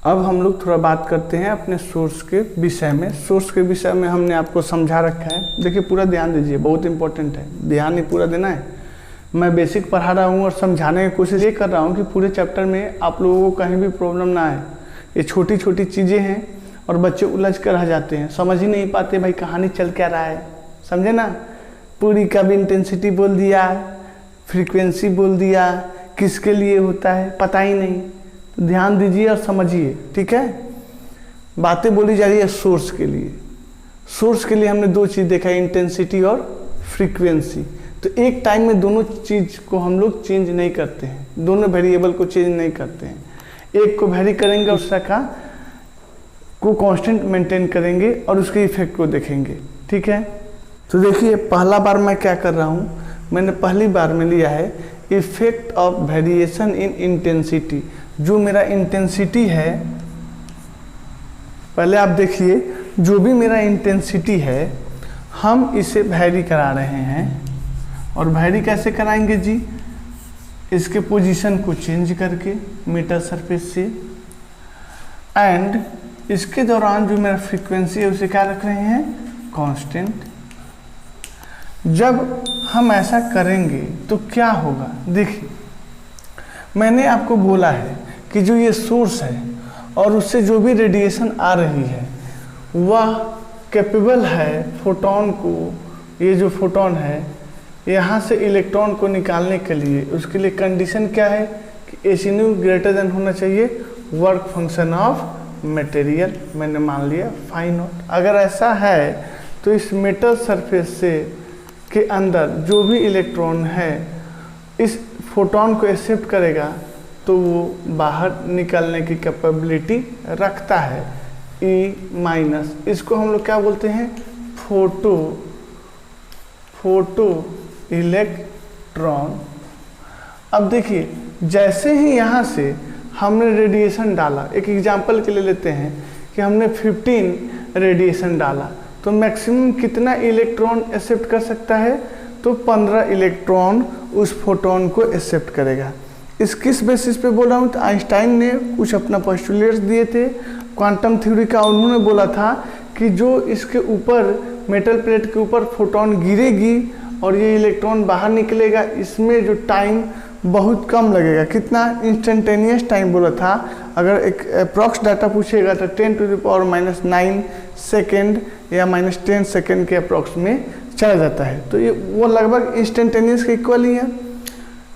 अब हम लोग थोड़ा बात करते हैं अपने सोर्स के विषय में। सोर्स के विषय में हमने आपको समझा रखा है। देखिए पूरा ध्यान दीजिए, बहुत इंपॉर्टेंट है, ध्यान ही पूरा देना है। मैं बेसिक पढ़ा रहा हूँ और समझाने की कोशिश ये कर रहा हूँ कि पूरे चैप्टर में आप लोगों को कहीं भी प्रॉब्लम ना आए। ये छोटी छोटी चीज़ें हैं और बच्चे उलझ कर रह जाते हैं, समझ ही नहीं पाते भाई कहानी चल क्या रहा है, समझे ना। पूरी का भी इंटेंसिटी बोल दिया, फ्रीक्वेंसी बोल दिया, किसके लिए होता है पता ही नहीं। तो ध्यान दीजिए और समझिए, ठीक है। बातें बोली जा रही है सोर्स के लिए। सोर्स के लिए हमने दो चीज़ देखा, इंटेंसिटी और फ्रीक्वेंसी। तो एक टाइम में दोनों चीज़ को हम लोग चेंज नहीं करते हैं, दोनों वेरिएबल को चेंज नहीं करते हैं। एक को वेरी करेंगे, दूसरा को कांस्टेंट मेंटेन करेंगे और उसके इफेक्ट को देखेंगे, ठीक है। तो देखिए पहला बार मैं क्या कर रहा हूँ, मैंने पहली बार में लिया है effect of variation in intensity. जो मेरा इंटेंसिटी है, पहले आप देखिए, जो भी मेरा इंटेंसिटी है हम इसे वैरी करा रहे हैं। और वैरी कैसे कराएंगे जी, इसके पोजीशन को चेंज करके मीटर सरफेस से। एंड इसके दौरान जो मेरा फ्रीक्वेंसी है उसे क्या रख रहे हैं, कांस्टेंट। जब हम ऐसा करेंगे तो क्या होगा, देखिए मैंने आपको बोला है कि जो ये सोर्स है और उससे जो भी रेडिएशन आ रही है वह कैपेबल है फोटोन को, ये जो फोटोन है यहाँ से इलेक्ट्रॉन को निकालने के लिए, उसके लिए कंडीशन क्या है कि एसिन्यू ग्रेटर देन होना चाहिए वर्क फंक्शन ऑफ मटेरियल। मैंने मान लिया फाई नॉट। अगर ऐसा है तो इस मेटल सरफेस से के अंदर जो भी इलेक्ट्रॉन है इस फोटोन को एक्सेप्ट करेगा तो वो बाहर निकलने की कैपेबिलिटी रखता है, E माइनस। इसको हम लोग क्या बोलते हैं, फोटो इलेक्ट्रॉन। अब देखिए जैसे ही यहाँ से हमने रेडिएशन डाला, एक एग्जांपल के लिए लेते हैं कि हमने 15 रेडिएशन डाला तो मैक्सिमम कितना इलेक्ट्रॉन एक्सेप्ट कर सकता है, तो 15 इलेक्ट्रॉन उस फोटोन को एक्सेप्ट करेगा। इस किस बेसिस पे बोल रहा हूँ, तो आइंस्टाइन ने कुछ अपना पोस्टुलेट्स दिए थे क्वांटम थ्योरी का। उन्होंने बोला था कि जो इसके ऊपर मेटल प्लेट के ऊपर फोटोन गिरेगी और ये इलेक्ट्रॉन बाहर निकलेगा, इसमें जो टाइम बहुत कम लगेगा। कितना, इंस्टेंटेनियस टाइम बोला था। अगर एक अप्रॉक्स डाटा पूछेगा तो 10⁻⁹ सेकेंड या -10 सेकेंड के अप्रॉक्स में चला जाता है। तो ये वो लगभग इंस्टेंटेनियस के इक्वल ही है।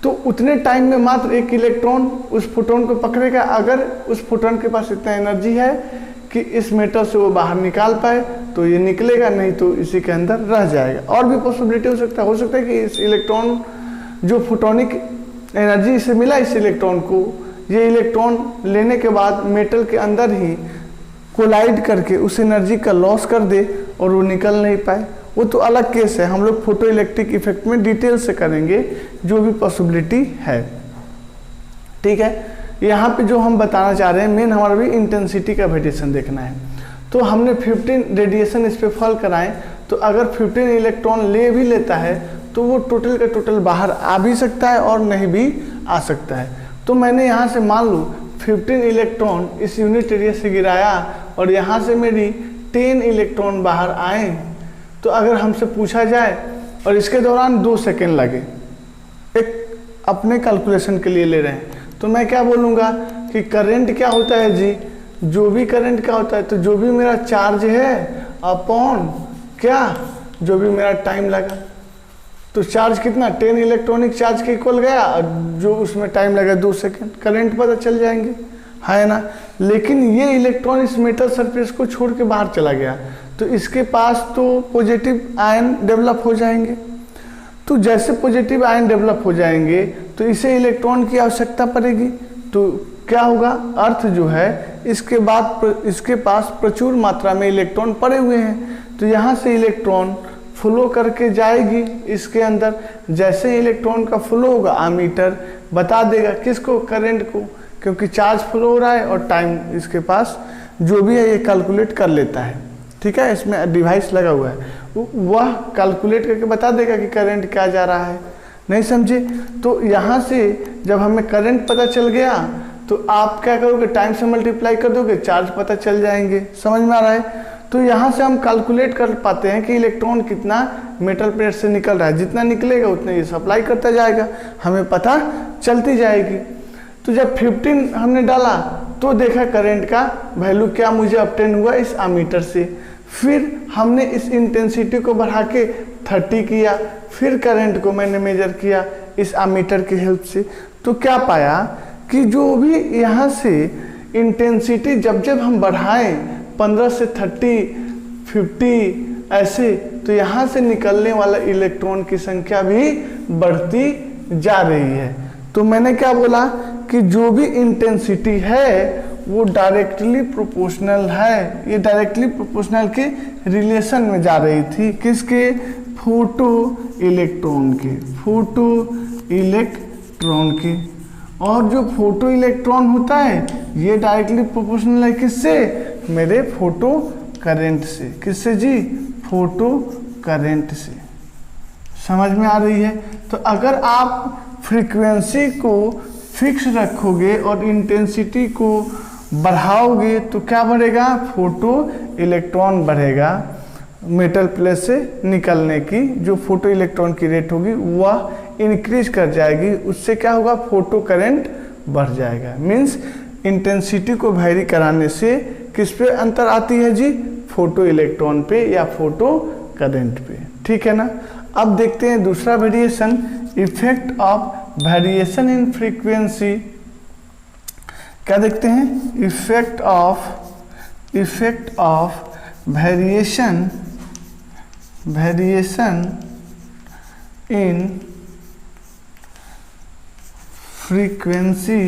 तो उतने टाइम में मात्र एक इलेक्ट्रॉन उस फोटोन को पकड़ेगा। अगर उस फोटोन के पास इतना एनर्जी है कि इस मेटल से वो बाहर निकाल पाए तो ये निकलेगा, नहीं तो इसी के अंदर रह जाएगा। और भी पॉसिबिलिटी हो सकता है कि इस इलेक्ट्रॉन जो फोटोनिक एनर्जी से मिला इस इलेक्ट्रॉन को, ये इलेक्ट्रॉन लेने के बाद मेटल के अंदर ही कोलाइड करके उस एनर्जी का लॉस कर दे और वो निकल नहीं पाए। वो तो अलग केस है, हम लोग फोटो इलेक्ट्रिक इफेक्ट में डिटेल से करेंगे जो भी पॉसिबिलिटी है, ठीक है। यहाँ पे जो हम बताना चाह रहे हैं मेन हमारा भी इंटेंसिटी का वेरिएशन देखना है। तो हमने 15 रेडिएशन इस पे फॉल कराएं, तो अगर 15 इलेक्ट्रॉन ले भी लेता है तो वो टोटल का टोटल बाहर आ भी सकता है और नहीं भी आ सकता है। तो मैंने यहाँ से मान लो 15 इलेक्ट्रॉन इस यूनिट एरिया से गिराया और यहाँ से मेरी 10 इलेक्ट्रॉन बाहर आए, तो अगर हमसे पूछा जाए और इसके दौरान 2 सेकेंड लगे, एक अपने कैलकुलेशन के लिए ले रहे हैं, तो मैं क्या बोलूँगा कि करंट क्या होता है जी, जो भी करंट क्या होता है, तो जो भी मेरा चार्ज है अपॉन क्या, जो भी मेरा टाइम लगा। तो चार्ज कितना, 10 इलेक्ट्रॉनिक चार्ज के इक्वल गया और जो उसमें टाइम लगा 2 सेकेंड, करंट पता चल जाएंगे, है ना। लेकिन ये इलेक्ट्रॉन इस मेटल सरफेस को छोड़ के बाहर चला गया तो इसके पास तो पॉजिटिव आयन डेवलप हो जाएंगे। तो जैसे पॉजिटिव आयन डेवलप हो जाएंगे तो इसे इलेक्ट्रॉन की आवश्यकता पड़ेगी। तो क्या होगा, अर्थ जो है इसके पास प्रचुर मात्रा में इलेक्ट्रॉन पड़े हुए हैं, तो यहाँ से इलेक्ट्रॉन फ्लो करके जाएगी इसके अंदर। जैसे इलेक्ट्रॉन का फ्लो होगा एमीटर बता देगा किसको, करंट को, क्योंकि चार्ज फ्लो हो रहा है और टाइम इसके पास जो भी है ये कैलकुलेट कर लेता है, ठीक है। इसमें डिवाइस लगा हुआ है, वह कैलकुलेट करके बता देगा कि करंट क्या जा रहा है, नहीं समझे। तो यहाँ से जब हमें करंट पता चल गया तो आप क्या करोगे, टाइम से मल्टीप्लाई कर दोगे, चार्ज पता चल जाएंगे। समझ में आ रहा है? तो यहाँ से हम कैलकुलेट कर पाते हैं कि इलेक्ट्रॉन कितना मेटल प्लेट से निकल रहा है, जितना निकलेगा उतना ये सप्लाई करता जाएगा, हमें पता चलती जाएगी। तो जब 15 हमने डाला तो देखा करंट का वैल्यू क्या मुझे ऑब्टेन हुआ इस अमीटर से। फिर हमने इस इंटेंसिटी को बढ़ा के 30 किया, फिर करंट को मैंने मेजर किया इस अमीटर की हेल्प से। तो क्या पाया कि जो भी यहाँ से इंटेंसिटी जब जब हम बढ़ाएं 15 से 30, 50 ऐसे, तो यहाँ से निकलने वाला इलेक्ट्रॉन की संख्या भी बढ़ती जा रही है। तो मैंने क्या बोला कि जो भी इंटेंसिटी है वो डायरेक्टली प्रोपोर्शनल है, ये डायरेक्टली प्रोपोर्शनल के रिलेशन में जा रही थी, किसके, फोटो इलेक्ट्रॉन के, फोटो इलेक्ट्रॉन के। और जो फोटो इलेक्ट्रॉन होता है ये डायरेक्टली प्रोपोर्शनल है किससे, मेरे फोटो करंट से। किससे जी, फोटो करंट से। समझ में आ रही है? तो अगर आप फ्रीक्वेंसी को फिक्स रखोगे और इंटेंसिटी को बढ़ाओगे तो क्या बढ़ेगा, फोटो इलेक्ट्रॉन बढ़ेगा, मेटल प्लेट से निकलने की जो फोटो इलेक्ट्रॉन की रेट होगी वह इंक्रीज कर जाएगी, उससे क्या होगा, फोटो करंट बढ़ जाएगा। मीन्स इंटेंसिटी को वैरी कराने से किस पे अंतर आती है जी, फोटो इलेक्ट्रॉन पे या फोटो करंट पे। ठीक है ना? अब देखते हैं दूसरा variation, effect of variation in frequency. क्या देखते हैं, effect of variation in frequency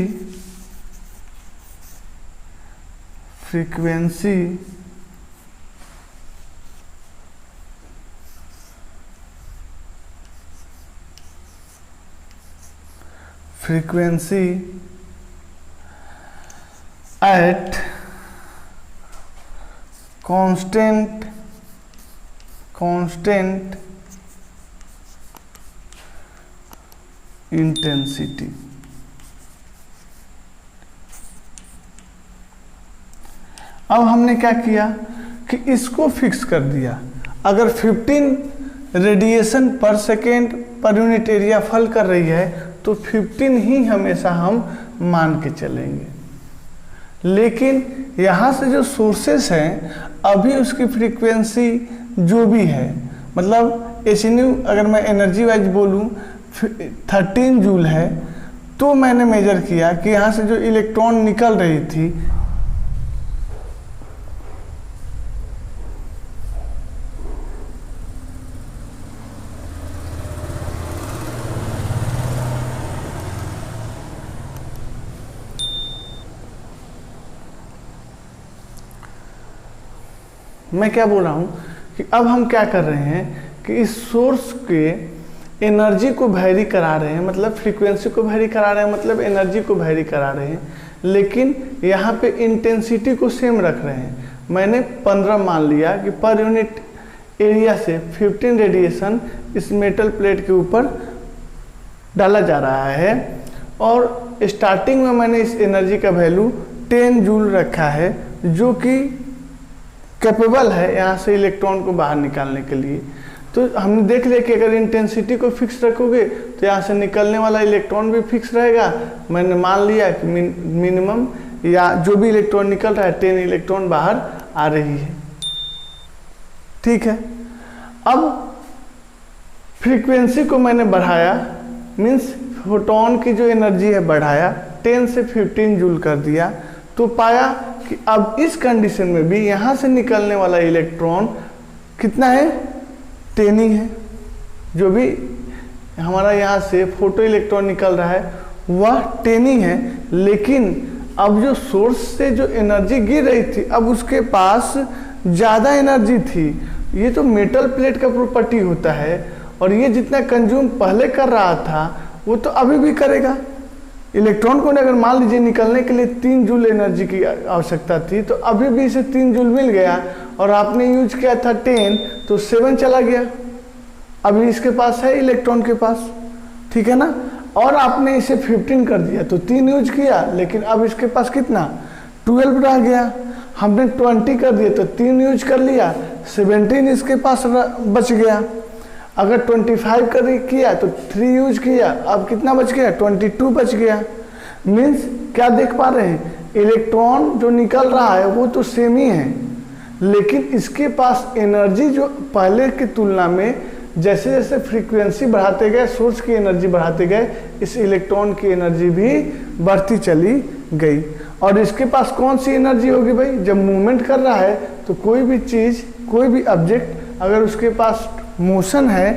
at constant intensity। अब हमने क्या किया कि इसको फिक्स कर दिया, अगर 15 रेडिएशन पर second per unit area fall कर रही है तो 15 ही हमेशा हम मान के चलेंगे। लेकिन यहाँ से जो सोर्सेस हैं अभी उसकी फ्रीक्वेंसी जो भी है, मतलब एचन्यू अगर मैं एनर्जी वाइज बोलूँ 13 जूल है, तो मैंने मेजर किया कि यहाँ से जो इलेक्ट्रॉन निकल रही थी मैं क्या बोल रहा हूँ कि अब हम क्या कर रहे हैं कि इस सोर्स के एनर्जी को वैरी करा रहे हैं, मतलब फ्रीक्वेंसी को वैरी करा रहे हैं, मतलब एनर्जी को वैरी करा रहे हैं, लेकिन यहाँ पे इंटेंसिटी को सेम रख रहे हैं। मैंने 15 मान लिया कि पर यूनिट एरिया से 15 रेडिएशन इस मेटल प्लेट के ऊपर डाला जा रहा है, और स्टार्टिंग में मैंने इस एनर्जी का वैल्यू 10 जूल रखा है, जो कि कैपेबल है यहाँ से इलेक्ट्रॉन को बाहर निकालने के लिए। तो हमने देख लिया कि अगर इंटेंसिटी को फिक्स रखोगे तो यहाँ से निकलने वाला इलेक्ट्रॉन भी फिक्स रहेगा। मैंने मान लिया कि मिनिमम या जो भी इलेक्ट्रॉन निकल रहा है 10 इलेक्ट्रॉन बाहर आ रही है। ठीक है, अब फ्रीक्वेंसी को मैंने बढ़ाया, मीन्स फोटोन की जो एनर्जी है बढ़ाया, 10 से 15 जूल कर दिया, तो पाया कि अब इस कंडीशन में भी यहाँ से निकलने वाला इलेक्ट्रॉन कितना है, 10 ही है। जो भी हमारा यहाँ से फोटो इलेक्ट्रॉन निकल रहा है वह 10 ही है, लेकिन अब जो सोर्स से जो एनर्जी गिर रही थी अब उसके पास ज़्यादा एनर्जी थी। ये तो मेटल प्लेट का प्रॉपर्टी होता है, और ये जितना कंज्यूम पहले कर रहा था वो तो अभी भी करेगा। इलेक्ट्रॉन को अगर मान लीजिए निकलने के लिए 3 जूल एनर्जी की आवश्यकता थी, तो अभी भी इसे 3 जूल मिल गया, और आपने यूज किया था 10 तो 7 चला गया, अभी इसके पास है इलेक्ट्रॉन के पास। ठीक है ना? और आपने इसे 15 कर दिया तो 3 यूज किया, लेकिन अब इसके पास कितना 12 रह गया। हमने 20 कर दिया तो 3 यूज कर लिया, 17 इसके पास बच गया। अगर 25 किया तो 3 यूज किया, अब कितना बच गया 22 बच गया। मीन्स क्या देख पा रहे हैं, इलेक्ट्रॉन जो निकल रहा है वो तो सेम ही है, लेकिन इसके पास एनर्जी जो पहले की तुलना में जैसे जैसे फ्रीक्वेंसी बढ़ाते गए, सोर्स की एनर्जी बढ़ाते गए, इस इलेक्ट्रॉन की एनर्जी भी बढ़ती चली गई। और इसके पास कौन सी एनर्जी होगी भाई, जब मूवमेंट कर रहा है तो कोई भी चीज़, कोई भी ऑब्जेक्ट अगर उसके पास मोशन है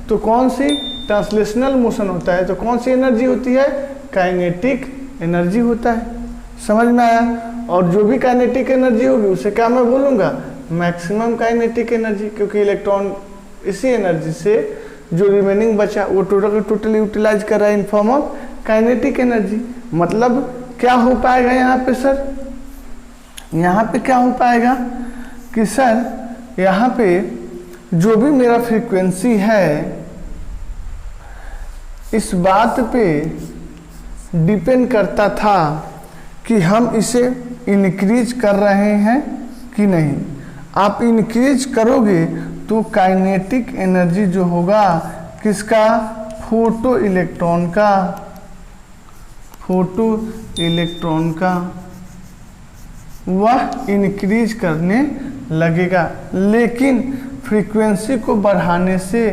तो कौन सी, ट्रांसलेशनल मोशन होता है, तो कौन सी एनर्जी होती है, काइनेटिक एनर्जी होता है। समझ में आया। और जो भी काइनेटिक एनर्जी होगी उसे क्या मैं बोलूँगा, मैक्सिमम काइनेटिक एनर्जी, क्योंकि इलेक्ट्रॉन इसी एनर्जी से जो रिमेनिंग बचा वो टोटली यूटिलाइज कर रहा है in form of kinetic energy. मतलब क्या हो पाएगा यहाँ पे सर, यहाँ पे क्या हो पाएगा कि सर यहाँ पे जो भी मेरा फ्रीक्वेंसी है इस बात पे डिपेंड करता था कि हम इसे इंक्रीज कर रहे हैं कि नहीं। आप इंक्रीज करोगे तो काइनेटिक एनर्जी जो होगा किसका, फोटो इलेक्ट्रॉन का, फोटो इलेक्ट्रॉन का, वह इंक्रीज करने लगेगा। लेकिन फ्रीक्वेंसी को बढ़ाने से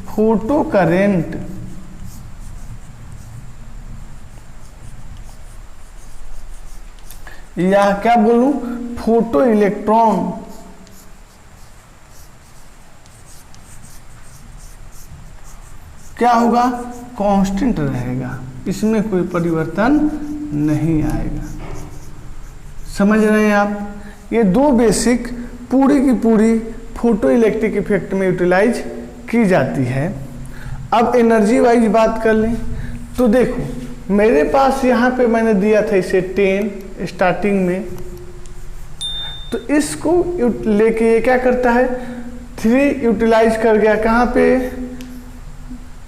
फोटो करेंट या क्या बोलूं, फोटो इलेक्ट्रॉन क्या होगा, कांस्टेंट रहेगा, इसमें कोई परिवर्तन नहीं आएगा। समझ रहे हैं आप। ये दो बेसिक पूरी की पूरी फोटो इलेक्ट्रिक इफेक्ट में यूटिलाइज की जाती है। अब एनर्जी वाइज बात कर लें तो देखो मेरे पास यहाँ पे मैंने दिया था इसे 10 स्टार्टिंग में, तो इसको लेके ये क्या करता है 3 यूटिलाइज कर गया कहाँ पे,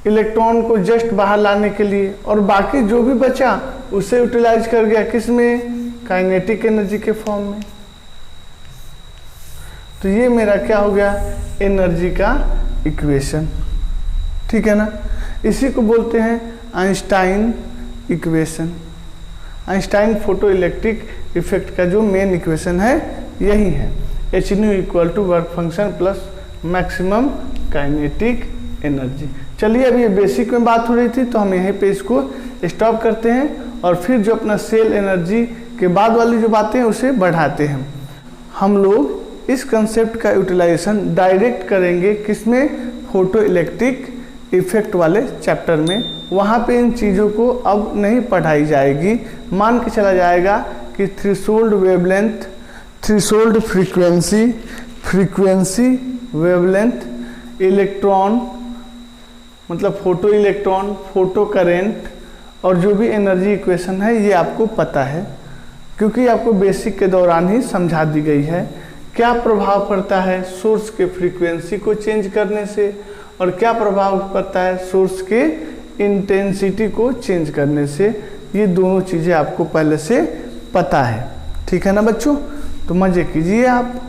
इलेक्ट्रॉन को जस्ट बाहर लाने के लिए, और बाकी जो भी बचा उसे यूटिलाइज कर गया किस में, काइनेटिक एनर्जी के फॉर्म में। तो ये मेरा क्या हो गया, एनर्जी का इक्वेशन। ठीक है ना। इसी को बोलते हैं Einstein equation. Einstein photo electric effect का जो मेन इक्वेशन है यही है, H nu equal to work function plus maximum kinetic energy. चलिए अभी ये बेसिक में बात हो रही थी तो हम यहीं पे इसको स्टॉप करते हैं और फिर जो अपना सेल एनर्जी के बाद वाली जो बातें हैं उसे बढ़ाते हैं। हम लोग इस कंसेप्ट का यूटिलाइजेशन डायरेक्ट करेंगे किसमें, फोटो इलेक्ट्रिक इफेक्ट वाले चैप्टर में। वहाँ पे इन चीज़ों को अब नहीं पढ़ाई जाएगी, मान के चला जाएगा कि threshold wavelength, threshold frequency, frequency wavelength, electron मतलब फोटो इलेक्ट्रॉन, फोटो करेंट और जो भी एनर्जी इक्वेशन है ये आपको पता है, क्योंकि आपको बेसिक के दौरान ही समझा दी गई है। क्या प्रभाव पड़ता है सोर्स के फ्रीक्वेंसी को चेंज करने से और क्या प्रभाव पड़ता है सोर्स के इंटेंसिटी को चेंज करने से, ये दोनों चीज़ें आपको पहले से पता है। ठीक है ना बच्चों, तो मज़े कीजिए आप।